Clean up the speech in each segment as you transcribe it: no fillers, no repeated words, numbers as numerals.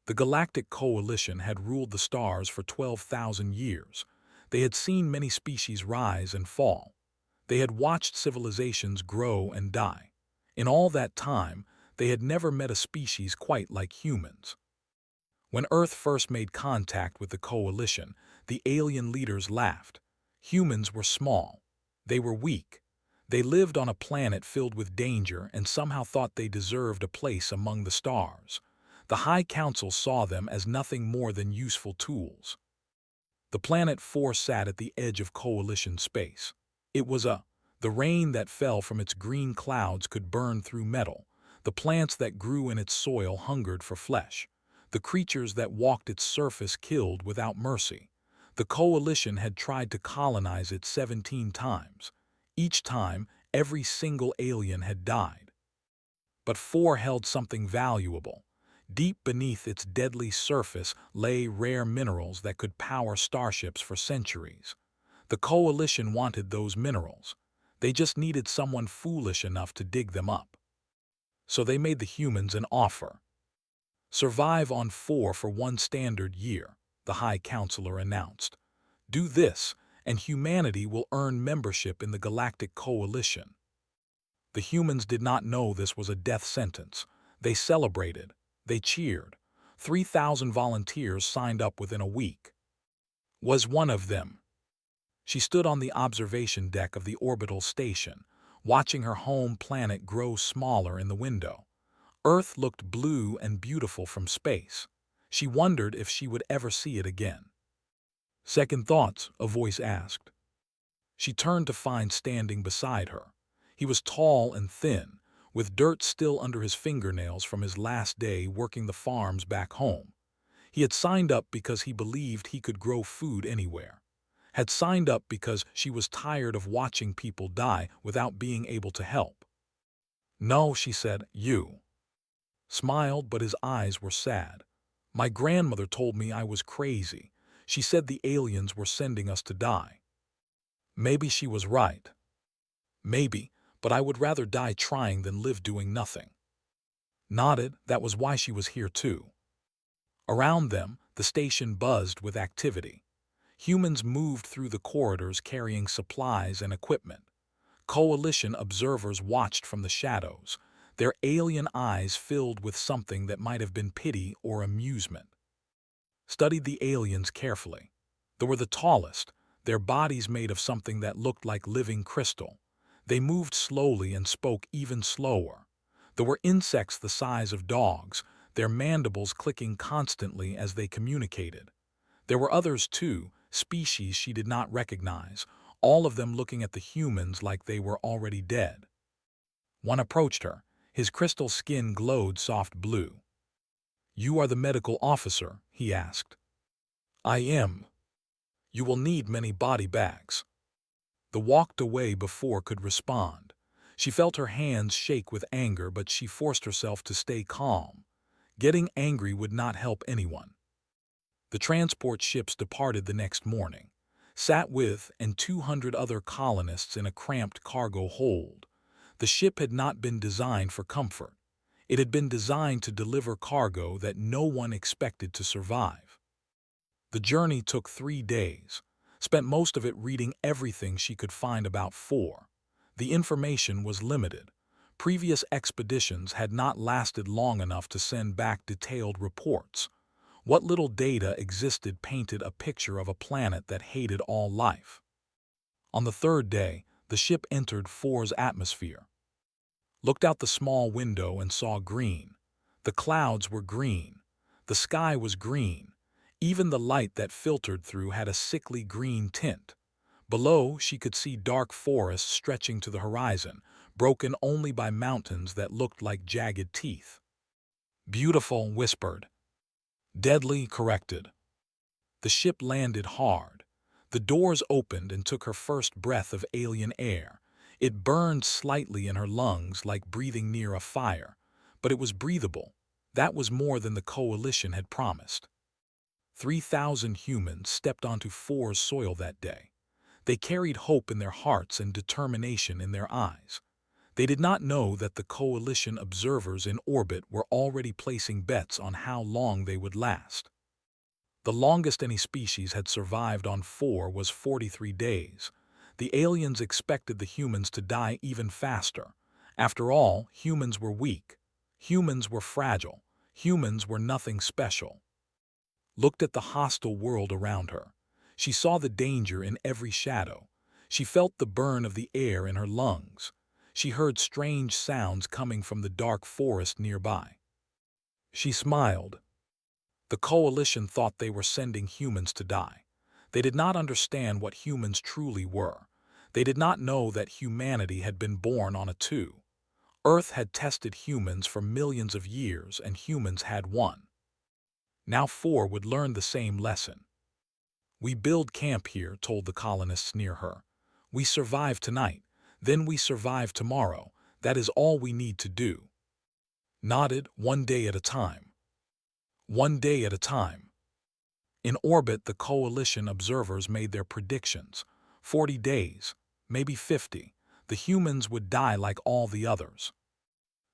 The Galactic Coalition had ruled the stars for 12,000 years. They had seen many species rise and fall. They had watched civilizations grow and die. In all that time, they had never met a species quite like humans. When Earth first made contact with the Coalition, the alien leaders laughed. Humans were small. They were weak. They lived on a planet filled with danger and somehow thought they deserved a place among the stars. The High Council saw them as nothing more than useful tools. The planet 4 sat at the edge of Coalition space. The rain that fell from its green clouds could burn through metal. The plants that grew in its soil hungered for flesh. The creatures that walked its surface killed without mercy. The Coalition had tried to colonize it 17 times. Each time, every single alien had died. But 4 held something valuable. Deep beneath its deadly surface lay rare minerals that could power starships for centuries. The Coalition wanted those minerals. They just needed someone foolish enough to dig them up. So they made the humans an offer. "Survive on 4 for 1 standard year," the High Counselor announced. "Do this, and humanity will earn membership in the Galactic Coalition." The humans did not know this was a death sentence. They celebrated. They cheered. 3,000 volunteers signed up within a week. Was one of them. She stood on the observation deck of the orbital station, watching her home planet grow smaller in the window. Earth looked blue and beautiful from space. She wondered if she would ever see it again. "Second thoughts?" a voice asked. She turned to find standing beside her. He was tall and thin, with dirt still under his fingernails from his last day working the farms back home. He had signed up because he believed he could grow food anywhere. Had signed up because she was tired of watching people die without being able to help. "No," she said, "you." Smiled, but his eyes were sad. "My grandmother told me I was crazy. She said the aliens were sending us to die." Maybe she was right. Maybe, but I would rather die trying than live doing nothing. Nodded, that was why she was here too. Around them, the station buzzed with activity. Humans moved through the corridors carrying supplies and equipment. Coalition observers watched from the shadows, their alien eyes filled with something that might have been pity or amusement. Studied the aliens carefully. They were the tallest, their bodies made of something that looked like living crystal. They moved slowly and spoke even slower. There were insects the size of dogs, their mandibles clicking constantly as they communicated. There were others too, species she did not recognize, all of them looking at the humans like they were already dead. One approached her. His crystal skin glowed soft blue. "You are the medical officer?" he asked. "I am. You will need many body bags." The walked away before could respond. She felt her hands shake with anger, but she forced herself to stay calm. Getting angry would not help anyone. The transport ships departed the next morning, sat with and 200 other colonists in a cramped cargo hold. The ship had not been designed for comfort. It had been designed to deliver cargo that no one expected to survive. The journey took 3 days, spent most of it reading everything she could find about 4. The information was limited. Previous expeditions had not lasted long enough to send back detailed reports. What little data existed painted a picture of a planet that hated all life. On the 3rd day, the ship entered 4's atmosphere. Looked out the small window and saw green. The clouds were green. The sky was green. Even the light that filtered through had a sickly green tint. Below, she could see dark forests stretching to the horizon, broken only by mountains that looked like jagged teeth. "Beautiful," whispered. "Deadly," corrected. The ship landed hard. The doors opened and took her first breath of alien air. It burned slightly in her lungs like breathing near a fire, but it was breathable. That was more than the Coalition had promised. 3,000 humans stepped onto 4's soil that day. They carried hope in their hearts and determination in their eyes. They did not know that the coalition observers in orbit were already placing bets on how long they would last. The longest any species had survived on 4 was 43 days. The aliens expected the humans to die even faster. After all, humans were weak. Humans were fragile. Humans were nothing special. Looked at the hostile world around her. She saw the danger in every shadow. She felt the burn of the air in her lungs. She heard strange sounds coming from the dark forest nearby. She smiled. The coalition thought they were sending humans to die. They did not understand what humans truly were. They did not know that humanity had been born on a 2. Earth had tested humans for millions of years, and humans had won. Now 4 would learn the same lesson. "We build camp here," told the colonists near her. "We survive tonight, then we survive tomorrow. That is all we need to do." Nodded, one day at a time. One day at a time. In orbit, the coalition observers made their predictions. 40 days, maybe 50, the humans would die like all the others.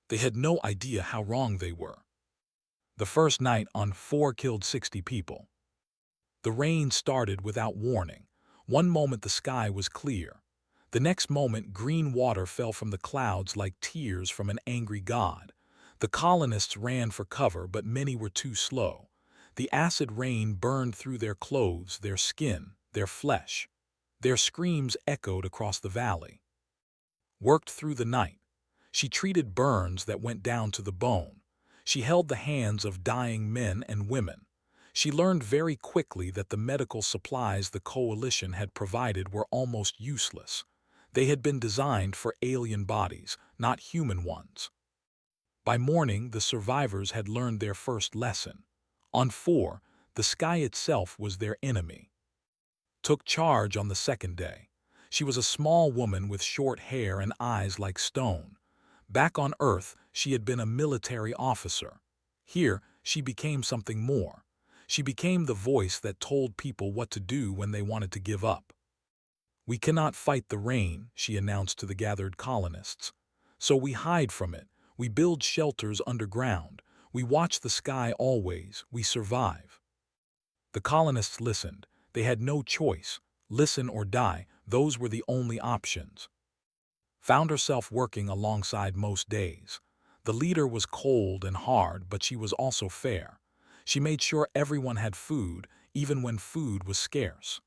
They had no idea how wrong they were. The first night on 4 killed 60 people. The rain started without warning. One moment the sky was clear. The next moment green water fell from the clouds like tears from an angry god. The colonists ran for cover, but many were too slow. The acid rain burned through their clothes, their skin, their flesh. Their screams echoed across the valley. Worked through the night. She treated burns that went down to the bone. She held the hands of dying men and women. She learned very quickly that the medical supplies the coalition had provided were almost useless. They had been designed for alien bodies, not human ones. By morning, the survivors had learned their first lesson. On 4, the sky itself was their enemy. Took charge on the second day. She was a small woman with short hair and eyes like stone. Back on Earth, she had been a military officer. Here, she became something more. She became the voice that told people what to do when they wanted to give up. "We cannot fight the rain," she announced to the gathered colonists. "So we hide from it. We build shelters underground. We watch the sky always. We survive." The colonists listened. They had no choice. Listen or die, those were the only options. Found herself working alongside most days. The leader was cold and hard, but she was also fair. She made sure everyone had food, even when food was scarce.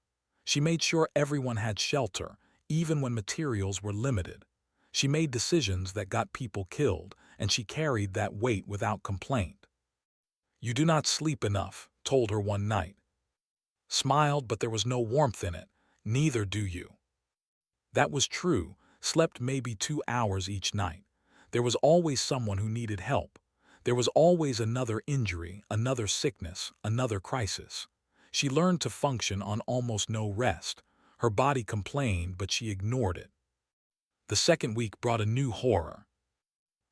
She made sure everyone had shelter, even when materials were limited. She made decisions that got people killed, and she carried that weight without complaint. "You do not sleep enough," told her one night. Smiled, but there was no warmth in it. "Neither do you." That was true. Slept maybe 2 hours each night. There was always someone who needed help. There was always another injury, another sickness, another crisis. She learned to function on almost no rest. Her body complained, but she ignored it. The second week brought a new horror.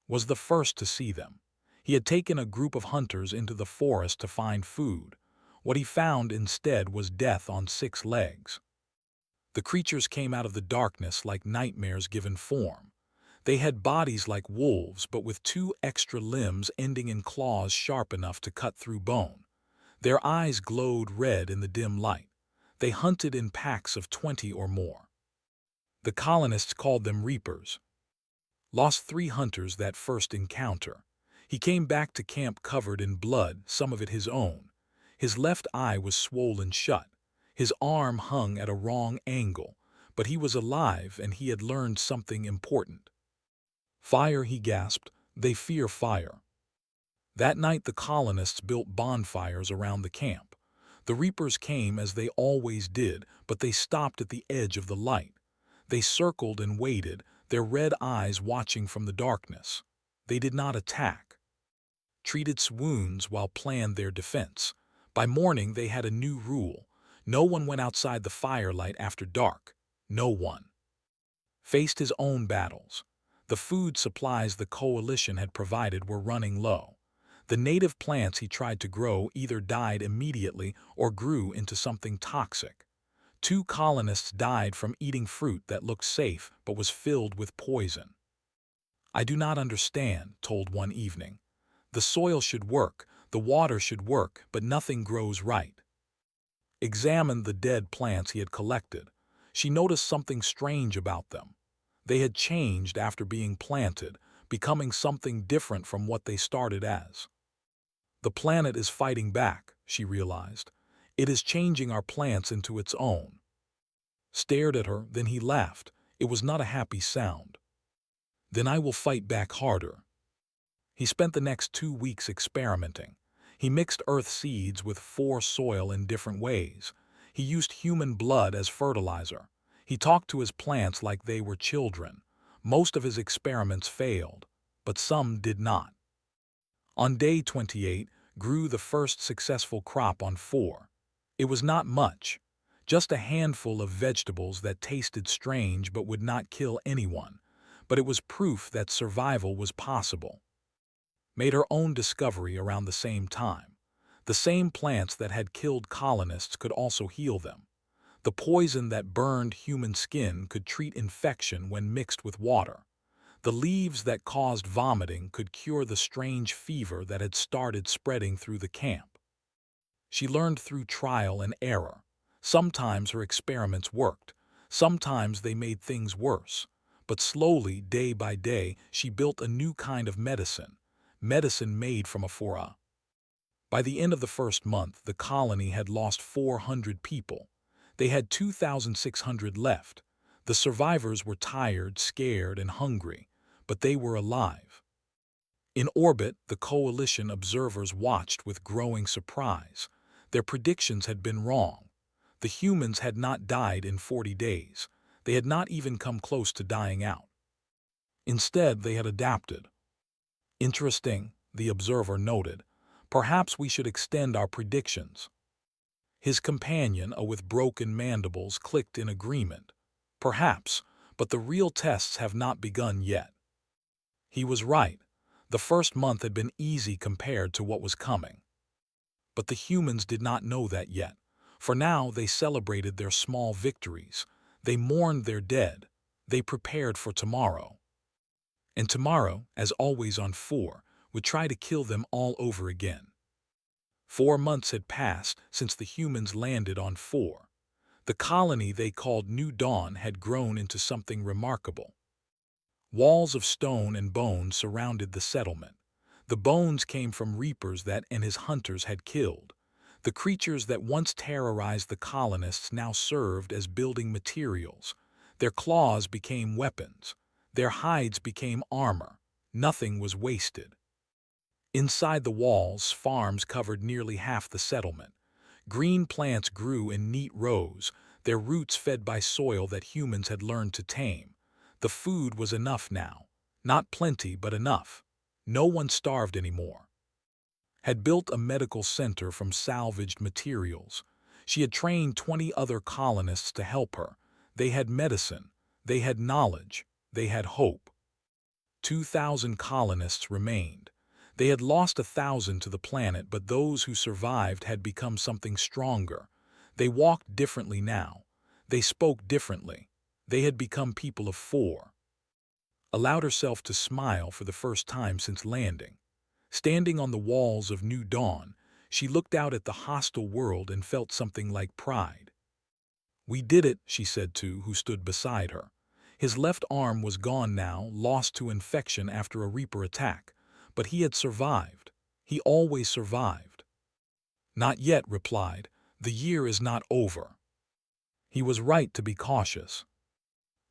Was the first to see them. He had taken a group of hunters into the forest to find food. What he found instead was death on 6 legs. The creatures came out of the darkness like nightmares given form. They had bodies like wolves, but with 2 extra limbs ending in claws sharp enough to cut through bone. Their eyes glowed red in the dim light. They hunted in packs of 20 or more. The colonists called them reapers. Lost 3 hunters that first encounter. He came back to camp covered in blood, some of it his own. His left eye was swollen shut. His arm hung at a wrong angle, but he was alive and he had learned something important. "Fire," he gasped. "They fear fire." That night the colonists built bonfires around the camp. The reapers came as they always did, but they stopped at the edge of the light. They circled and waited, their red eyes watching from the darkness. They did not attack. Treated wounds while planned their defense. By morning they had a new rule. No one went outside the firelight after dark. No one. Faced his own battles. The food supplies the coalition had provided were running low. The native plants he tried to grow either died immediately or grew into something toxic. 2 colonists died from eating fruit that looked safe but was filled with poison. "I do not understand," told one evening. "The soil should work, the water should work, but nothing grows right." Examined the dead plants he had collected. She noticed something strange about them. They had changed after being planted, becoming something different from what they started as. "The planet is fighting back," she realized. "It is changing our plants into its own." Stared at her, then he laughed. It was not a happy sound. "Then I will fight back harder." He spent the next 2 weeks experimenting. He mixed earth seeds with soil in different ways. He used human blood as fertilizer. He talked to his plants like they were children. Most of his experiments failed, but some did not. On day 28, grew the first successful crop on 4. It was not much, just a handful of vegetables that tasted strange but would not kill anyone, but it was proof that survival was possible. Made her own discovery around the same time. The same plants that had killed colonists could also heal them. The poison that burned human skin could treat infection when mixed with water. The leaves that caused vomiting could cure the strange fever that had started spreading through the camp. She learned through trial and error. Sometimes her experiments worked. Sometimes they made things worse. But slowly, day by day, she built a new kind of medicine made from aphora. By the end of the first month, the colony had lost 400 people. They had 2,600 left. The survivors were tired, scared, and hungry, but they were alive. In orbit, the coalition observers watched with growing surprise. Their predictions had been wrong. The humans had not died in 40 days. They had not even come close to dying out. Instead, they had adapted. "Interesting," the observer noted. "Perhaps we should extend our predictions." His companion, with broken mandibles, clicked in agreement. "Perhaps, but the real tests have not begun yet." He was right. The first month had been easy compared to what was coming. But the humans did not know that yet. For now they celebrated their small victories. They mourned their dead. They prepared for tomorrow. And tomorrow, as always on 4, would try to kill them all over again. 4 months had passed since the humans landed on 4. The colony they called New Dawn had grown into something remarkable. Walls of stone and bone surrounded the settlement. The bones came from reapers that and his hunters had killed. The creatures that once terrorized the colonists now served as building materials. Their claws became weapons. Their hides became armor. Nothing was wasted. Inside the walls, farms covered nearly half the settlement. Green plants grew in neat rows, their roots fed by soil that humans had learned to tame. The food was enough now. Not plenty, but enough. No one starved anymore. Had built a medical center from salvaged materials. She had trained 20 other colonists to help her. They had medicine. They had knowledge. They had hope. 2,000 colonists remained. They had lost 1,000 to the planet, but those who survived had become something stronger. They walked differently now. They spoke differently. They had become people of 4. Allowed herself to smile for the first time since landing. Standing on the walls of New Dawn, she looked out at the hostile world and felt something like pride. "We did it," she said to who stood beside her. His left arm was gone now, lost to infection after a Reaper attack. But he had survived. He always survived. "Not yet," replied. "The year is not over." He was right to be cautious.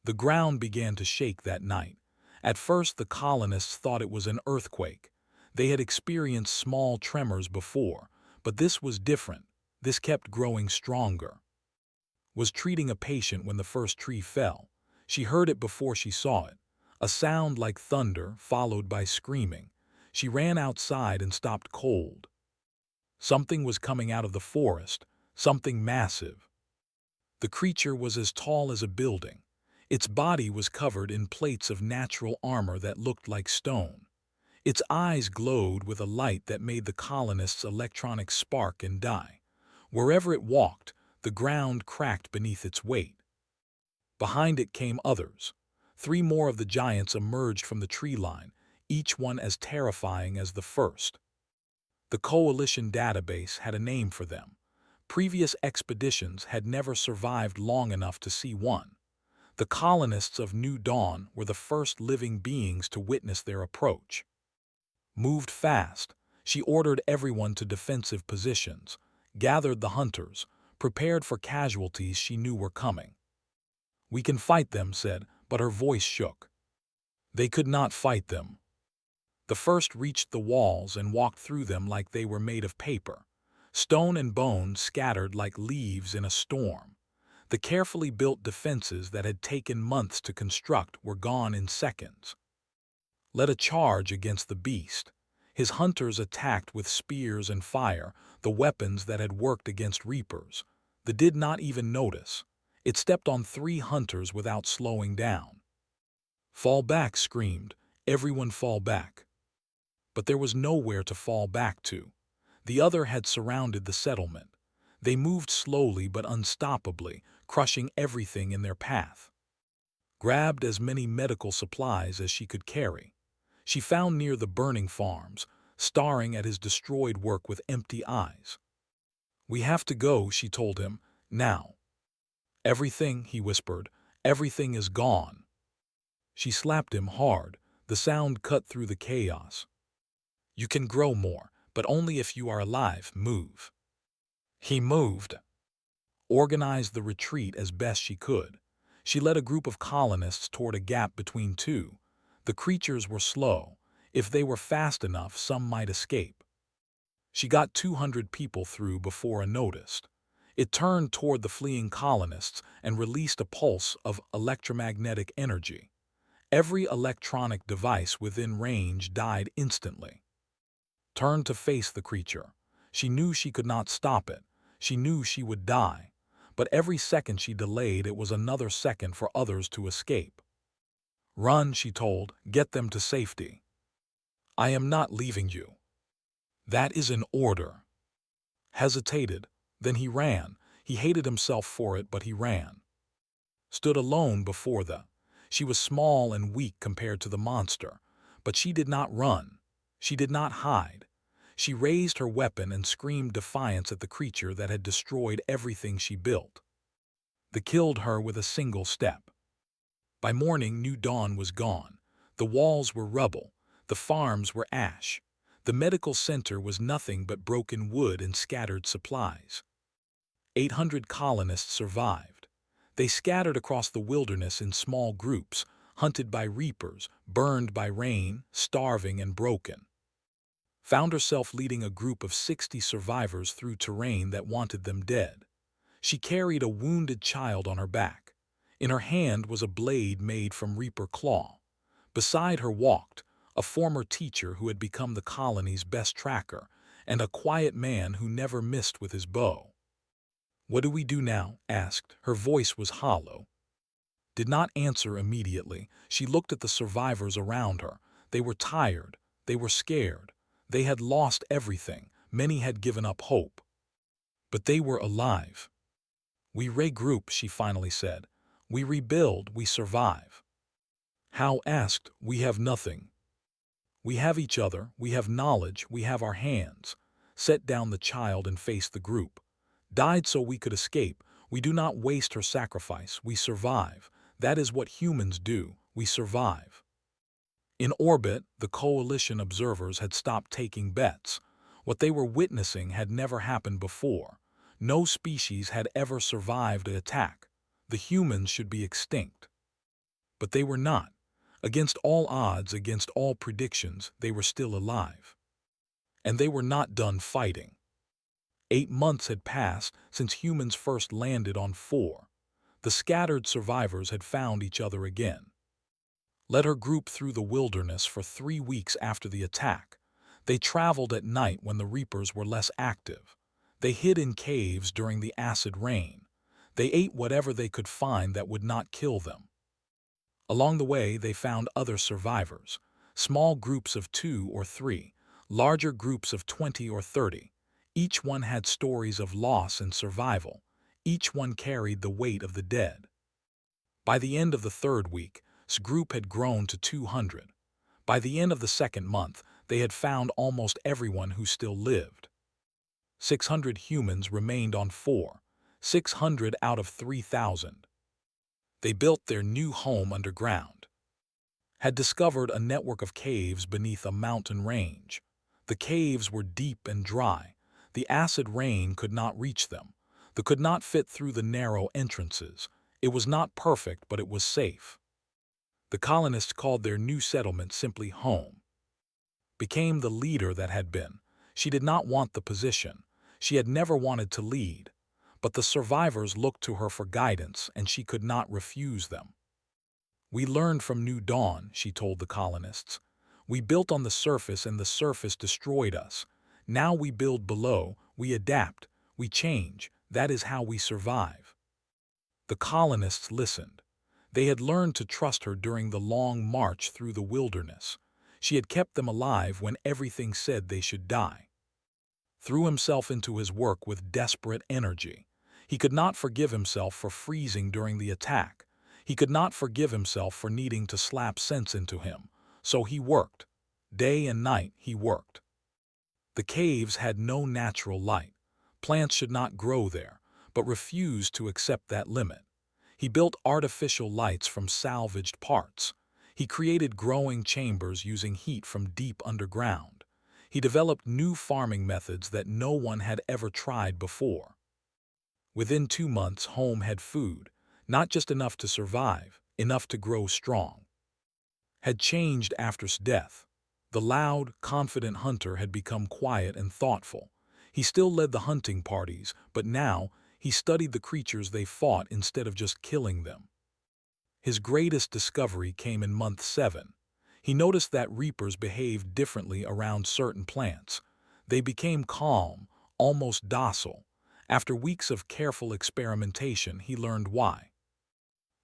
The ground began to shake that night. At first the colonists thought it was an earthquake. They had experienced small tremors before, but this was different. This kept growing stronger. Was treating a patient when the first tree fell. She heard it before she saw it. A sound like thunder, followed by screaming. She ran outside and stopped cold. Something was coming out of the forest, something massive. The creature was as tall as a building. Its body was covered in plates of natural armor that looked like stone. Its eyes glowed with a light that made the colonists' electronics spark and die. Wherever it walked, the ground cracked beneath its weight. Behind it came others. 3 more of the giants emerged from the tree line, each one as terrifying as the first. The coalition database had a name for them. Previous expeditions had never survived long enough to see one. The colonists of New Dawn were the first living beings to witness their approach. Moved fast, she ordered everyone to defensive positions, gathered the hunters, prepared for casualties she knew were coming. "We can fight them," said, but her voice shook. They could not fight them. The first reached the walls and walked through them like they were made of paper. Stone and bone scattered like leaves in a storm. The carefully built defenses that had taken months to construct were gone in seconds. Led a charge against the beast. His hunters attacked with spears and fire, the weapons that had worked against reapers. They did not even notice. It stepped on 3 hunters without slowing down. "Fall back," screamed. "Everyone fall back." But there was nowhere to fall back to. The other had surrounded the settlement. They moved slowly but unstoppably, crushing everything in their path. Grabbed as many medical supplies as she could carry. She found near the burning farms, staring at his destroyed work with empty eyes. "We have to go," she told him, "now." "Everything," he whispered, "everything is gone." She slapped him hard, the sound cut through the chaos. "You can grow more, but only if you are alive. Move." He moved. Organized the retreat as best she could. She led a group of colonists toward a gap between 2. The creatures were slow. If they were fast enough, some might escape. She got 200 people through before a noticed. It turned toward the fleeing colonists and released a pulse of electromagnetic energy. Every electronic device within range died instantly. Turned to face the creature. She knew she could not stop it. She knew she would die. But every second she delayed, it was another second for others to escape. "Run," she told. "Get them to safety." "I am not leaving you." "That is an order." Hesitated. Then he ran. He hated himself for it, but he ran. Stood alone before the. She was small and weak compared to the monster, but she did not run. She did not hide. She raised her weapon and screamed defiance at the creature that had destroyed everything she built. They killed her with a single step. By morning, New Dawn was gone. The walls were rubble. The farms were ash. The medical center was nothing but broken wood and scattered supplies. 800 colonists survived. They scattered across the wilderness in small groups, hunted by reapers, burned by rain, starving and broken. Found herself leading a group of 60 survivors through terrain that wanted them dead. She carried a wounded child on her back. In her hand was a blade made from reaper claw. Beside her walked a former teacher who had become the colony's best tracker, and a quiet man who never missed with his bow. "What do we do now?" asked. Her voice was hollow. Did not answer immediately. She looked at the survivors around her. They were tired. They were scared. They had lost everything. Many had given up hope. But they were alive. "We regroup," she finally said. "We rebuild, we survive." How asked. "We have nothing. We have each other, we have knowledge, we have our hands." Set down the child and faced the group. "Died so we could escape. We do not waste her sacrifice. We survive. That is what humans do. We survive." In orbit, the coalition observers had stopped taking bets. What they were witnessing had never happened before. No species had ever survived an attack. The humans should be extinct. But they were not. Against all odds, against all predictions, they were still alive. And they were not done fighting. 8 months had passed since humans first landed on 4. The scattered survivors had found each other again. Led her group through the wilderness for 3 weeks after the attack. They traveled at night when the reapers were less active. They hid in caves during the acid rain. They ate whatever they could find that would not kill them. Along the way, they found other survivors, small groups of 2 or 3, larger groups of 20 or 30. Each one had stories of loss and survival. Each one carried the weight of the dead. By the end of the 3rd week, colonists' group had grown to 200. By the end of the second month, they had found almost everyone who still lived. 600 humans remained on 600 out of 3,000. They built their new home underground. Had discovered a network of caves beneath a mountain range. The caves were deep and dry. The acid rain could not reach them. They could not fit through the narrow entrances. It was not perfect, but it was safe. The colonists called their new settlement simply home. Became the leader that had been. She did not want the position. She had never wanted to lead. But the survivors looked to her for guidance, and she could not refuse them. "We learned from New Dawn," she told the colonists. "We built on the surface and the surface destroyed us. Now we build below, we adapt, we change. That is how we survive." The colonists listened. They had learned to trust her during the long march through the wilderness. She had kept them alive when everything said they should die. Threw himself into his work with desperate energy. He could not forgive himself for freezing during the attack. He could not forgive himself for needing to slap sense into him. So he worked. Day and night he worked. The caves had no natural light. Plants should not grow there, but refused to accept that limit. He built artificial lights from salvaged parts. He created growing chambers using heat from deep underground. He developed new farming methods that no one had ever tried before. Within 2 months, home had food, not just enough to survive, enough to grow strong. Had changed after death. The loud, confident hunter had become quiet and thoughtful. He still led the hunting parties, but now he studied the creatures they fought instead of just killing them. His greatest discovery came in month 7. He noticed that reapers behaved differently around certain plants. They became calm, almost docile. After weeks of careful experimentation, he learned why.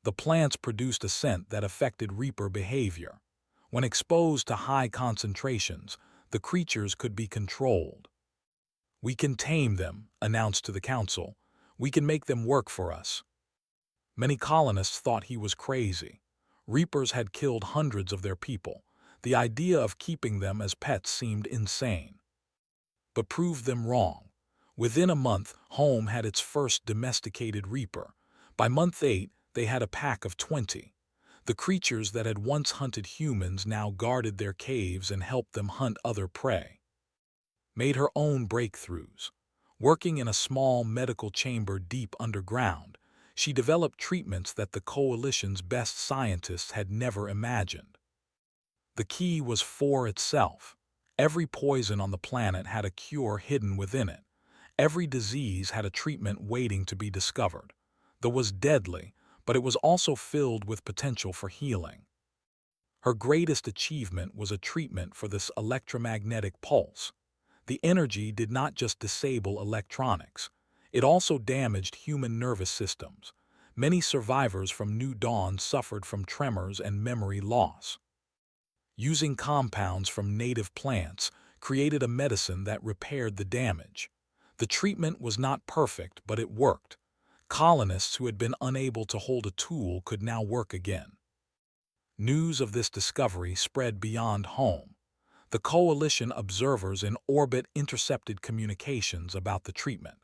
The plants produced a scent that affected reaper behavior. When exposed to high concentrations, the creatures could be controlled. "We can tame them," announced to the council. "We can make them work for us." Many colonists thought he was crazy. Reapers had killed hundreds of their people. The idea of keeping them as pets seemed insane. But proved them wrong. Within a month, home had its first domesticated reaper. By month 8, they had a pack of 20. The creatures that had once hunted humans now guarded their caves and helped them hunt other prey. Made her own breakthroughs. Working in a small medical chamber deep underground, she developed treatments that the Coalition's best scientists had never imagined. The key was for itself. Every poison on the planet had a cure hidden within it. Every disease had a treatment waiting to be discovered. That was deadly, but it was also filled with potential for healing. Her greatest achievement was a treatment for this electromagnetic pulse. The energy did not just disable electronics. It also damaged human nervous systems. Many survivors from New Dawn suffered from tremors and memory loss. Using compounds from native plants, created a medicine that repaired the damage. The treatment was not perfect, but it worked. Colonists who had been unable to hold a tool could now work again. News of this discovery spread beyond home. The Coalition observers in orbit intercepted communications about the treatment.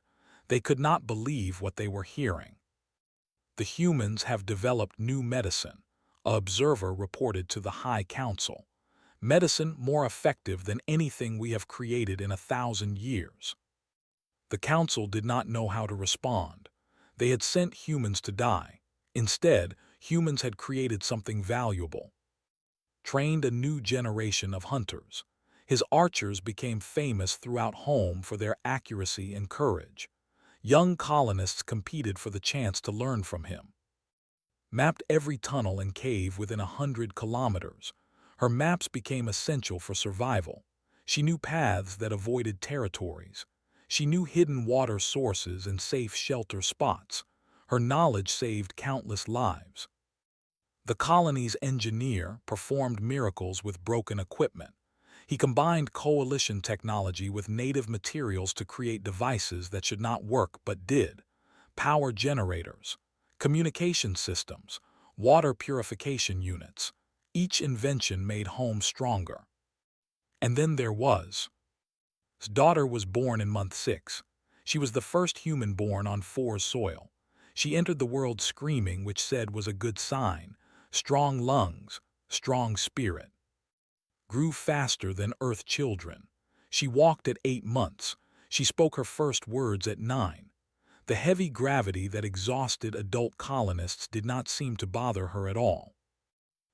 They could not believe what they were hearing. "The humans have developed new medicine," an observer reported to the High Council. "Medicine more effective than anything we have created in 1,000 years." The council did not know how to respond. They had sent humans to die. Instead, humans had created something valuable. Trained a new generation of hunters. His archers became famous throughout home for their accuracy and courage. Young colonists competed for the chance to learn from him. Mapped every tunnel and cave within 100 kilometers. Her maps became essential for survival. She knew paths that avoided territories. She knew hidden water sources and safe shelter spots. Her knowledge saved countless lives. The colony's engineer performed miracles with broken equipment. He combined Coalition technology with native materials to create devices that should not work but did. Power generators, communication systems, water purification units. Each invention made home stronger. And then there was. His daughter was born in month 6. She was the first human born on 4's soil. She entered the world screaming, which said was a good sign. Strong lungs, strong spirit. Grew faster than Earth children. She walked at 8 months. She spoke her first words at 9. The heavy gravity that exhausted adult colonists did not seem to bother her at all.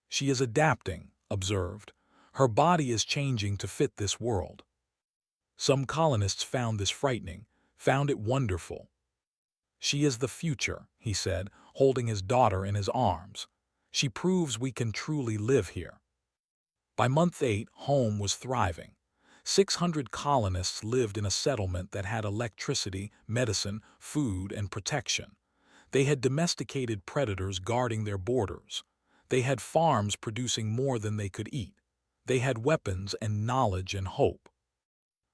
She is adapting, observed. Her body is changing to fit this world. Some colonists found this frightening, found it wonderful. She is the future, he said, holding his daughter in his arms. She proves we can truly live here. By month 8, home was thriving. 600 colonists lived in a settlement that had electricity, medicine, food, and protection. They had domesticated predators guarding their borders. They had farms producing more than they could eat. They had weapons and knowledge and hope.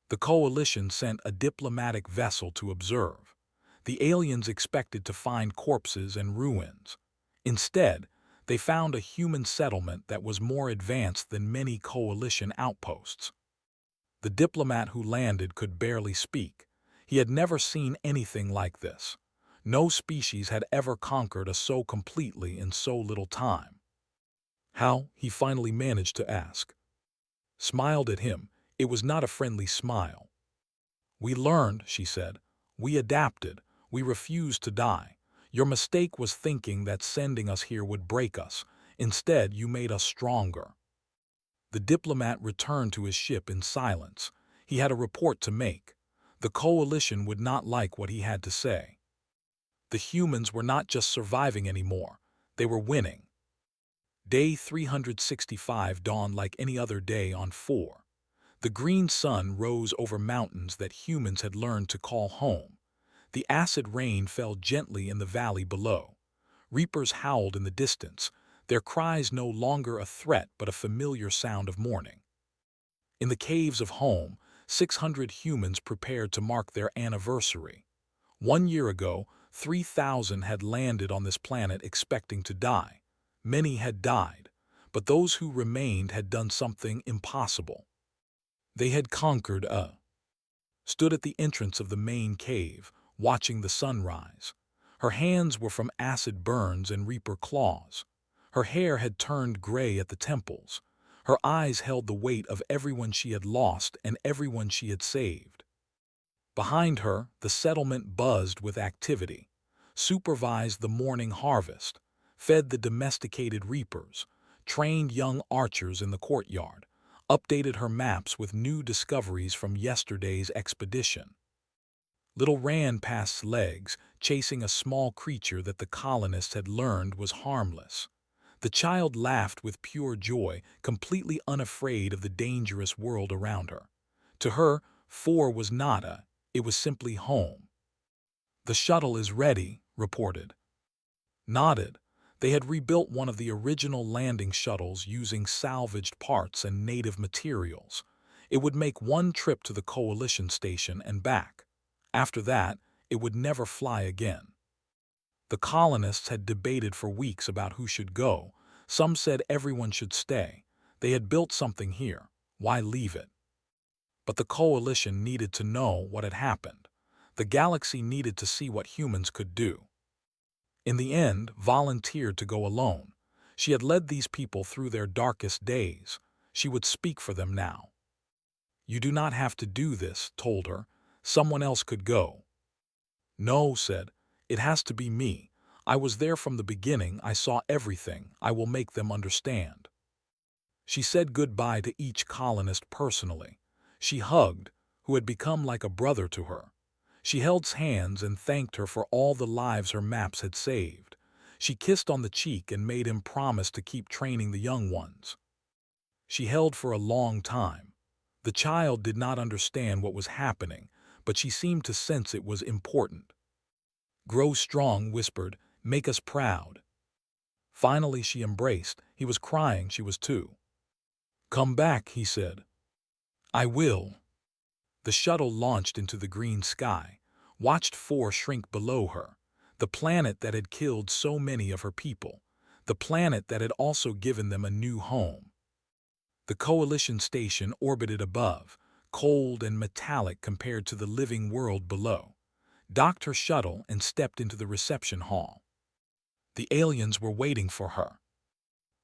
The coalition sent a diplomatic vessel to observe. The aliens expected to find corpses and ruins. Instead, they found a human settlement that was more advanced than many coalition outposts. The diplomat who landed could barely speak. He had never seen anything like this. No species had ever conquered us so completely in so little time. How, he finally managed to ask. Smiled at him. It was not a friendly smile. We learned, she said. We adapted. We refused to die. Your mistake was thinking that sending us here would break us. Instead, you made us stronger. The diplomat returned to his ship in silence. He had a report to make. The coalition would not like what he had to say. The humans were not just surviving anymore. They were winning. Day 365 dawned like any other day on 4. The green sun rose over mountains that humans had learned to call home. The acid rain fell gently in the valley below. Reapers howled in the distance, their cries no longer a threat but a familiar sound of mourning. In the caves of home, 600 humans prepared to mark their anniversary. 1 year ago, 3,000 had landed on this planet expecting to die. Many had died, but those who remained had done something impossible. They had conquered stood at the entrance of the main cave, watching the sunrise. Her hands were from acid burns and reaper claws. Her hair had turned gray at the temples. Her eyes held the weight of everyone she had lost and everyone she had saved. Behind her, the settlement buzzed with activity, supervised the morning harvest, fed the domesticated reapers, trained young archers in the courtyard, updated her maps with new discoveries from yesterday's expedition. Little Ran passed legs, chasing a small creature that the colonists had learned was harmless. The child laughed with pure joy, completely unafraid of the dangerous world around her. To her, 4 was nada, it was simply home. The shuttle is ready, reported. Nodded. They had rebuilt one of the original landing shuttles using salvaged parts and native materials. It would make one trip to the coalition station and back. After that, it would never fly again. The colonists had debated for weeks about who should go. Some said everyone should stay. They had built something here. Why leave it? But the coalition needed to know what had happened. The galaxy needed to see what humans could do. In the end, volunteered to go alone. She had led these people through their darkest days. She would speak for them now. You do not have to do this, told her. Someone else could go. No, said. It has to be me. I was there from the beginning. I saw everything. I will make them understand. She said goodbye to each colonist personally. She hugged, who had become like a brother to her. She held hands and thanked her for all the lives her maps had saved. She kissed on the cheek and made him promise to keep training the young ones. She held for a long time. The child did not understand what was happening, but she seemed to sense it was important. Grow strong, whispered, make us proud. Finally she embraced. He was crying, she was too. Come back, he said. I will. The shuttle launched into the green sky, watched 4 shrink below her, the planet that had killed so many of her people. the planet that had also given them a new home. The Coalition station orbited above, cold and metallic compared to the living world below. Docked her shuttle and stepped into the reception hall. The aliens were waiting for her.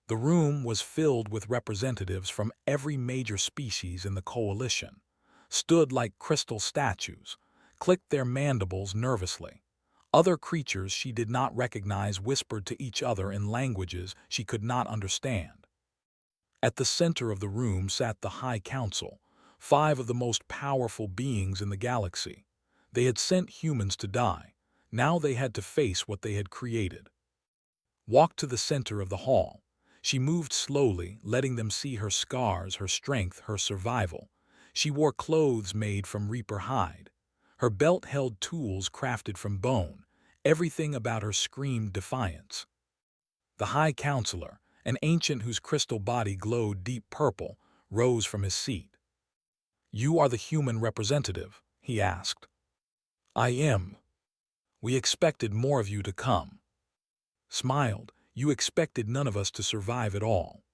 The room was filled with representatives from every major species in the Coalition, stood like crystal statues, clicked their mandibles nervously. Other creatures she did not recognize whispered to each other in languages she could not understand. At the center of the room sat the High Council, 5 of the most powerful beings in the galaxy. They had sent humans to die. Now they had to face what they had created. Walked to the center of the hall. She moved slowly, letting them see her scars, her strength, her survival. She wore clothes made from reaper hide. Her belt held tools crafted from bone. Everything about her screamed defiance. The High Counselor, an ancient whose crystal body glowed deep purple, rose from his seat. "You are the human representative?" he asked. "I am. We expected more of you to come." Smiled. "You expected none of us to survive at all."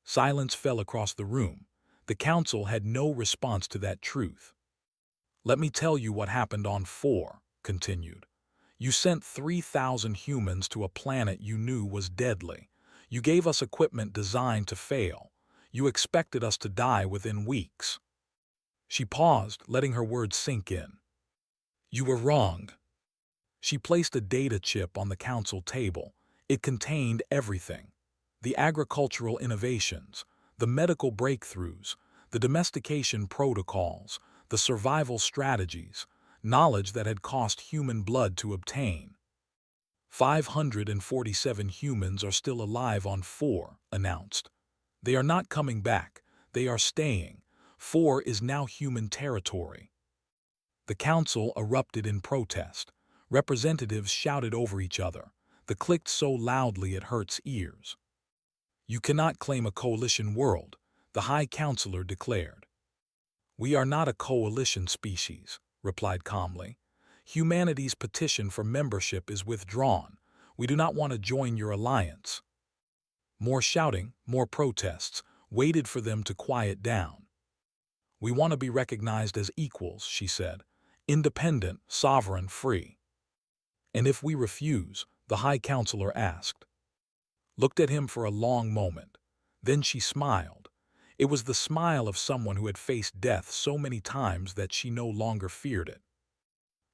Silence fell across the room. The council had no response to that truth. "Let me tell you what happened on 4, continued. "You sent 3,000 humans to a planet you knew was deadly. You gave us equipment designed to fail. You expected us to die within weeks." She paused, letting her words sink in. "You were wrong." She placed a data chip on the council table. It contained everything: the agricultural innovations, the medical breakthroughs, the domestication protocols, the survival strategies, knowledge that had cost human blood to obtain. 547 humans are still alive on 4, announced. They are not coming back. They are staying. 4 is now human territory. The council erupted in protest. Representatives shouted over each other. The clicked so loudly it hurts ears. "You cannot claim a coalition world," the High Counselor declared. "We are not a coalition species," replied calmly. "Humanity's petition for membership is withdrawn. We do not want to join your alliance." More shouting, more protests, waited for them to quiet down. "We want to be recognized as equals," she said. "Independent, sovereign, free." "And if we refuse?" the High Counselor asked. Looked at him for a long moment. Then she smiled. It was the smile of someone who had faced death so many times that she no longer feared it.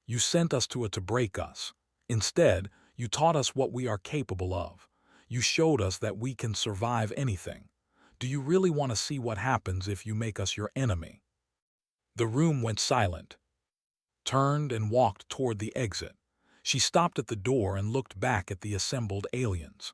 "You sent us to break us. Instead, you taught us what we are capable of. You showed us that we can survive anything. Do you really want to see what happens if you make us your enemy?" The room went silent. Turned and walked toward the exit. She stopped at the door and looked back at the assembled aliens.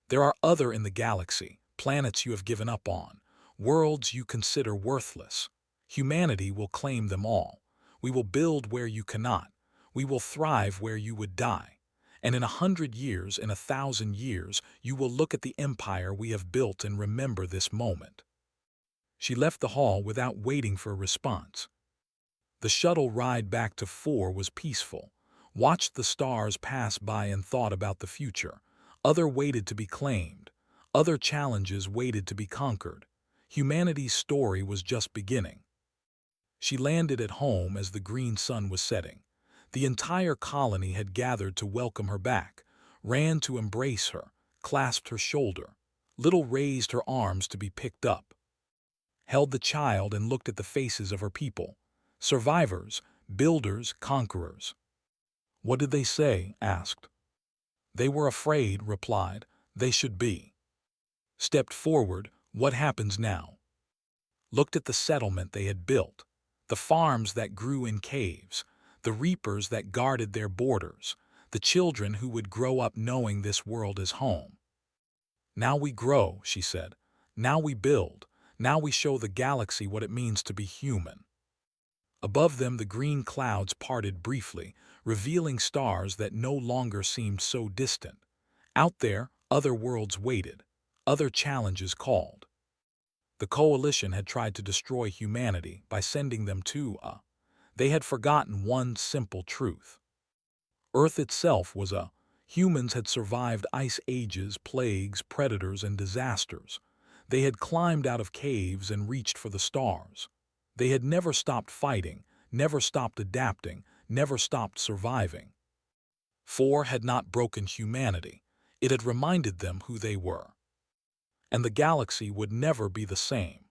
"There are other in the galaxy, planets you have given up on, worlds you consider worthless. Humanity will claim them all. We will build where you cannot. We will thrive where you would die. And in 100 years, in 1,000 years, you will look at the empire we have built and remember this moment." She left the hall without waiting for a response. The shuttle ride back to 4 was peaceful. Watched the stars pass by and thought about the future. Other waited to be claimed. Other challenges waited to be conquered. Humanity's story was just beginning. She landed at home as the green sun was setting. The entire colony had gathered to welcome her back, ran to embrace her, clasped her shoulder. Little raised her arms to be picked up. Held the child and looked at the faces of her people. Survivors, builders, conquerors. "What did they say?" asked. "They were afraid," replied. "They should be." Stepped forward. "What happens now?" Looked at the settlement they had built, the farms that grew in caves, the reapers that guarded their borders, the children who would grow up knowing this world is home. "Now we grow," she said. "Now we build. Now we show the galaxy what it means to be human." Above them the green clouds parted briefly, revealing stars that no longer seemed so distant. Out there, other worlds waited. Other challenges called. The Coalition had tried to destroy humanity by sending them to They had forgotten one simple truth. Earth itself was a Humans had survived ice ages, plagues, predators, and disasters. They had climbed out of caves and reached for the stars. They had never stopped fighting, never stopped adapting, never stopped surviving. 4 had not broken humanity. It had reminded them who they were. And the galaxy would never be the same.